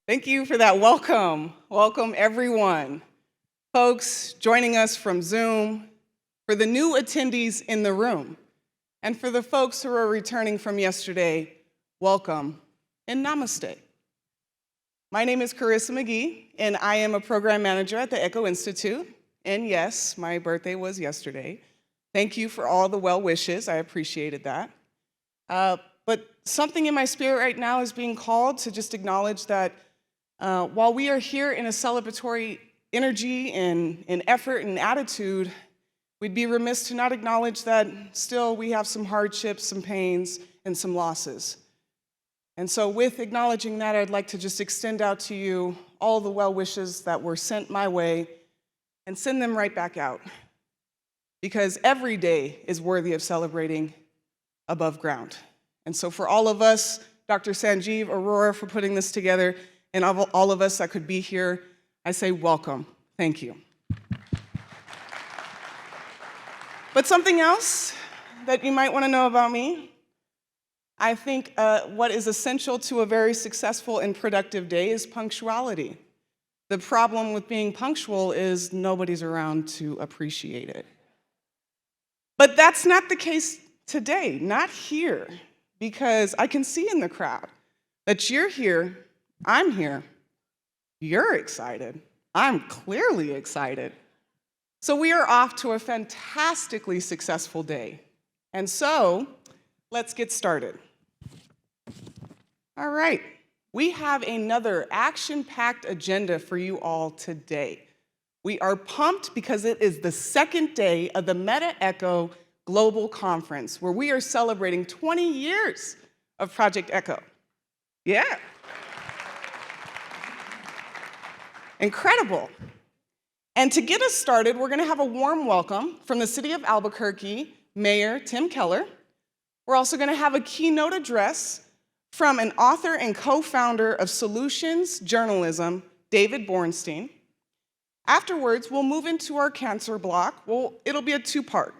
Thank you for that welcome. Welcome, everyone. Folks joining us from Zoom, for the new attendees in the room, and for the folks who are returning from yesterday, welcome and namaste. My name is Carissa McGee, and I am a program manager at the ECHO Institute. And yes, my birthday was yesterday. Thank you for all the well wishes. I appreciated that. But something in my spirit right now is being called to just acknowledge that while we are here in a celebratory energy and effort and attitude, we'd be remiss to not acknowledge that still we have some hardships, some pains, and some losses. And so with acknowledging that, I'd like to just extend out to you all the well wishes that were sent my way and send them right back out. Because every day is worthy of celebrating above ground. And so for all of us, Dr. Sanjeev, Aurora for putting this together, and all of us that could be here, I say welcome. Thank you. But something else that you might want to know about me, I think what is essential to a very successful and productive day is punctuality. The problem with being punctual is nobody's around to appreciate it. But that's not the case today, not here, because I can see in the crowd that you're here, I'm here, you're excited, I'm clearly excited. So we are off to a fantastically successful day. And so, let's get started. All right, we have another action-packed agenda for you all today. We are pumped because it is the second day of the MetaECHO Global Conference, where we are celebrating 20 years of Project ECHO. Yeah. Incredible. And to get us started, we're going to have a warm welcome from the City of Albuquerque, Mayor Tim Keller. We're also going to have a keynote address from an author and co-founder of Solutions Journalism, David Bornstein. Afterwards, we'll move into our cancer block. It'll be a two-part.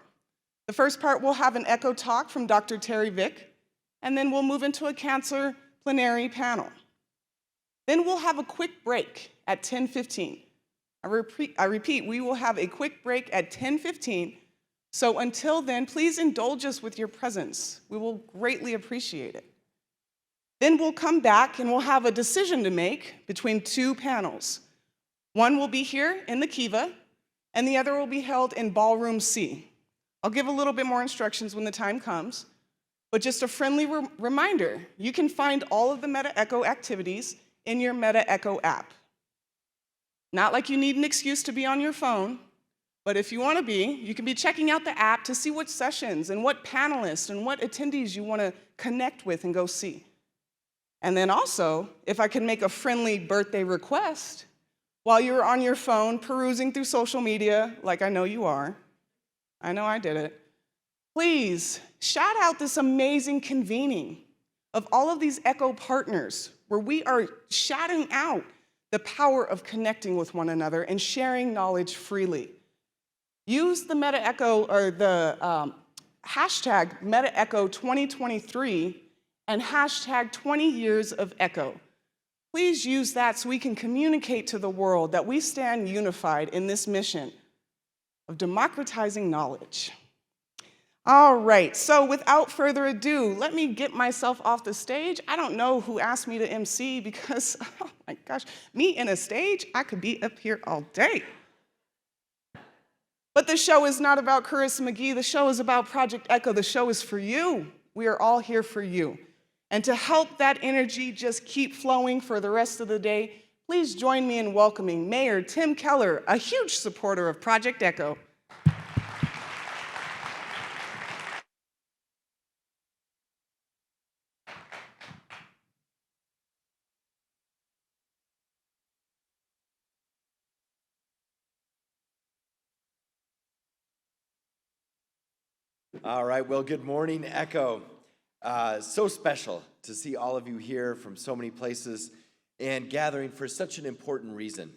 The first part, we'll have an ECHO talk from Dr. Terry Vick, and then we'll move into a cancer plenary panel. Then we'll have a quick break at 10:15. I repeat, we will have a quick break at 10:15. So until then, please indulge us with your presence. We will greatly appreciate it. Then we'll come back and we'll have a decision to make between two panels. One will be here in the Kiva, and the other will be held in Ballroom C. I'll give a little bit more instructions when the time comes, but just a friendly reminder, you can find all of the MetaECHO activities in your MetaECHO app. Not like you need an excuse to be on your phone, but if you want to be, you can be checking out the app to see what sessions and what panelists and what attendees you want to connect with and go see. And then also, if I can make a friendly birthday request, while you're on your phone perusing through social media, like I know you are, I know I did it, please shout out this amazing convening of all of these ECHO partners where we are shouting out the power of connecting with one another and sharing knowledge freely. Use the MetaECHO or the hashtag MetaECHO 2023 and hashtag 20 years of ECHO. Please use that so we can communicate to the world that we stand unified in this mission of democratizing knowledge. All right, so without further ado, let me get myself off the stage. I don't know who asked me to MC because, oh my gosh, me in a stage, I could be up here all day. But the show is not about Carissa McGee. The show is about Project ECHO. The show is for you. We are all here for you. And to help that energy just keep flowing for the rest of the day, please join me in welcoming Mayor Tim Keller, a huge supporter of Project ECHO. All right, well, good morning, ECHO. So special to see all of you here from so many places and gathering for such an important reason.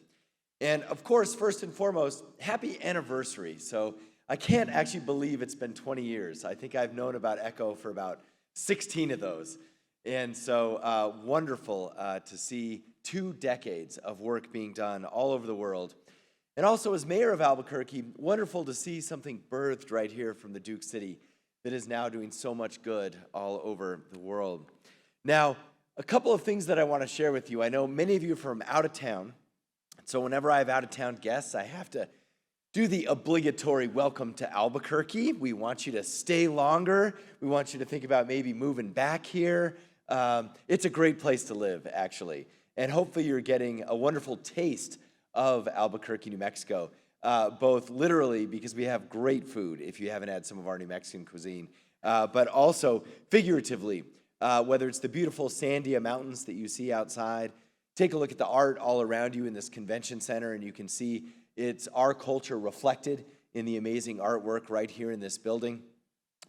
And of course, first and foremost, happy anniversary. So I can't actually believe it's been 20 years. I think I've known about ECHO for about 16 of those. And so wonderful to see 2 decades of work being done all over the world. And also as mayor of Albuquerque, wonderful to see something birthed right here from the Duke City that is now doing so much good all over the world. Now, a couple of things that I want to share with you. I know many of you are from out of town. So whenever I have out-of-town guests, I have to do the obligatory welcome to Albuquerque. We want you to stay longer. We want you to think about maybe moving back here. It's a great place to live, actually. And hopefully you're getting a wonderful taste of Albuquerque, New Mexico, both literally because we have great food, if you haven't had some of our New Mexican cuisine, but also figuratively, whether it's the beautiful Sandia Mountains that you see outside. Take a look at the art all around you in this convention center, and you can see it's our culture reflected in the amazing artwork right here in this building,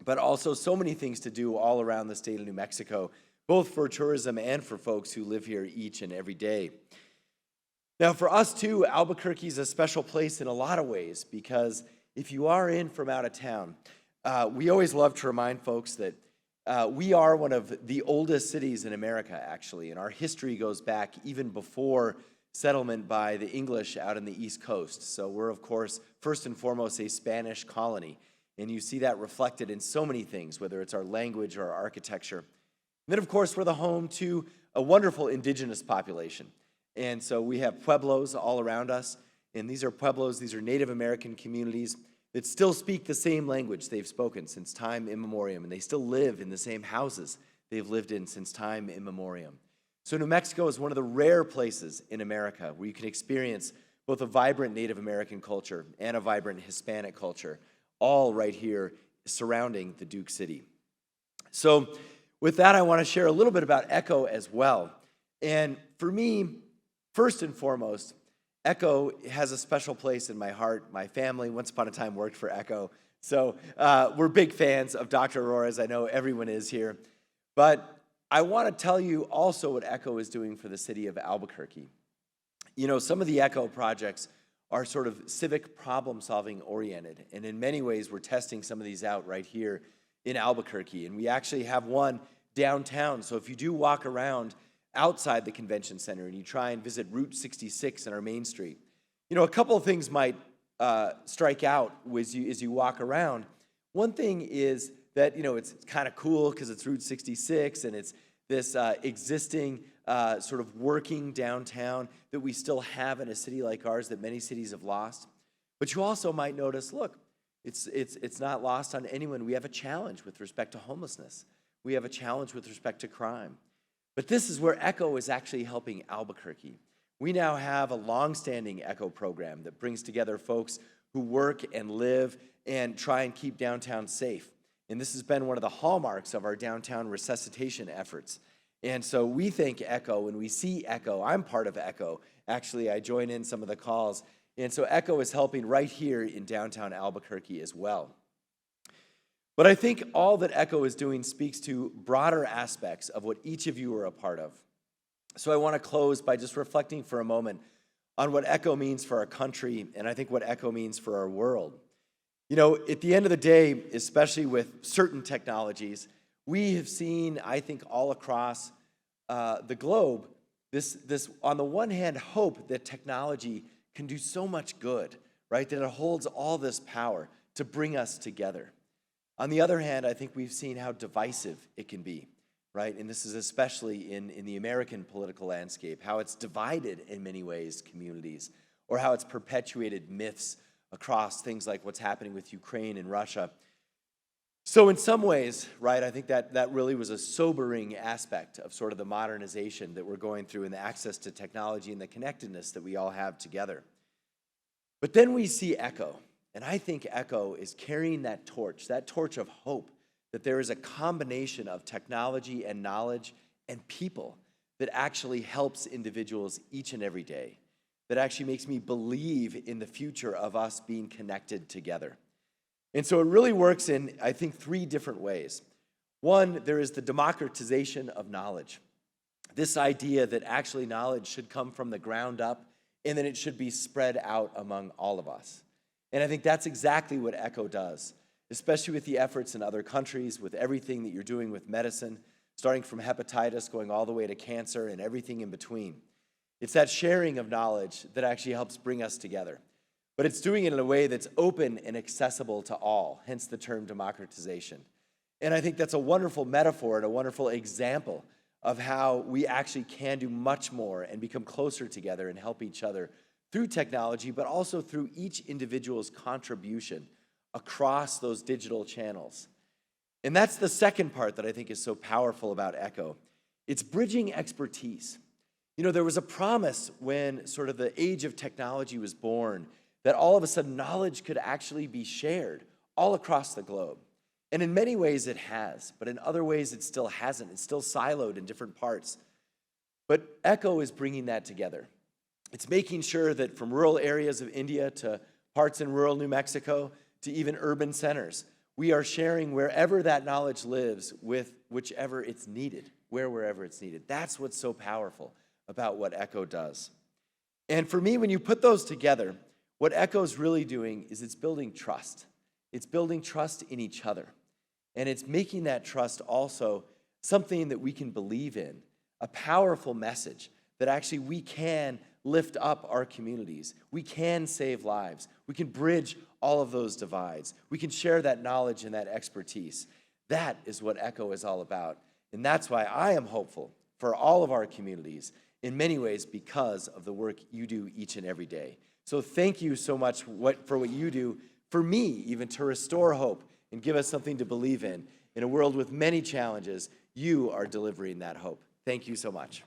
but also so many things to do all around the state of New Mexico, both for tourism and for folks who live here each and every day. Now, for us too, Albuquerque is a special place in a lot of ways, because if you are in from out of town, we always love to remind folks that we are one of the oldest cities in America, actually, and our history goes back even before settlement by the English out on the East Coast. So we're, of course, first and foremost a Spanish colony, and you see that reflected in so many things, whether it's our language or our architecture. And then, of course, we're the home to a wonderful indigenous population, and so we have pueblos all around us, and these are pueblos, these are Native American communities that still speak the same language they've spoken since time immemorial, and they still live in the same houses they've lived in since time immemorial. So New Mexico is one of the rare places in America where you can experience both a vibrant Native American culture and a vibrant Hispanic culture, all right here surrounding the Duke City. So with that, I want to share a little bit about ECHO as well. And for me, first and foremost, ECHO has a special place in my heart. My family, once upon a time, worked for ECHO. So we're big fans of Dr. Aurora's. I know everyone is here. But I want to tell you also what ECHO is doing for the city of Albuquerque. You know, some of the ECHO projects are sort of civic problem-solving oriented, and in many ways we're testing some of these out right here in Albuquerque, and we actually have one downtown. So if you do walk around outside the convention center and you try and visit Route 66 on our Main Street, you know, a couple of things might strike out as you walk around. One thing is that, you know, it's kind of cool because it's Route 66 and it's this existing sort of working downtown that we still have in a city like ours that many cities have lost. But you also might notice, look, it's not lost on anyone. We have a challenge with respect to homelessness. We have a challenge with respect to crime. But this is where ECHO is actually helping Albuquerque. We now have a long-standing ECHO program that brings together folks who work and live and try and keep downtown safe. And this has been one of the hallmarks of our downtown resuscitation efforts. And so we thank ECHO, and we see ECHO. I'm part of ECHO. Actually, I join in some of the calls. And so ECHO is helping right here in downtown Albuquerque as well. But I think all that ECHO is doing speaks to broader aspects of what each of you are a part of. So I want to close by just reflecting for a moment on what ECHO means for our country, and I think what ECHO means for our world. You know, at the end of the day, especially with certain technologies, we have seen, I think, all across the globe, this on the one hand, hope that technology can do so much good, right? That it holds all this power to bring us together. On the other hand, I think we've seen how divisive it can be, right? And this is especially in the American political landscape, how it's divided in many ways communities, or how it's perpetuated myths across things like what's happening with Ukraine and Russia. So in some ways, right, I think that really was a sobering aspect of sort of the modernization that we're going through and the access to technology and the connectedness that we all have together. But then we see ECHO, and I think ECHO is carrying that torch of hope, that there is a combination of technology and knowledge and people that actually helps individuals each and every day, that actually makes me believe in the future of us being connected together. And so it really works in, I think, 3 different ways. One, there is the democratization of knowledge. This idea that actually knowledge should come from the ground up and then it should be spread out among all of us. And I think that's exactly what ECHO does, especially with the efforts in other countries, with everything that you're doing with medicine, starting from hepatitis, going all the way to cancer, and everything in between. It's that sharing of knowledge that actually helps bring us together. But it's doing it in a way that's open and accessible to all, hence the term democratization. And I think that's a wonderful metaphor and a wonderful example of how we actually can do much more and become closer together and help each other through technology, but also through each individual's contribution across those digital channels. And that's the second part that I think is so powerful about ECHO. It's bridging expertise. You know, there was a promise when sort of the age of technology was born that all of a sudden knowledge could actually be shared all across the globe. And in many ways it has, but in other ways it still hasn't. It's still siloed in different parts. But ECHO is bringing that together. It's making sure that from rural areas of India to parts in rural New Mexico to even urban centers, we are sharing wherever that knowledge lives with whichever it's needed, wherever it's needed. That's what's so powerful about what ECHO does. And for me, when you put those together, what ECHO's really doing is it's building trust. It's building trust in each other. And it's making that trust also something that we can believe in, a powerful message that actually we can lift up our communities. We can save lives. We can bridge all of those divides. We can share that knowledge and that expertise. That is what ECHO is all about. And that's why I am hopeful for all of our communities, in many ways because of the work you do each and every day. So thank you so much for what you do, for me even, to restore hope and give us something to believe in. In a world with many challenges, you are delivering that hope. Thank you so much.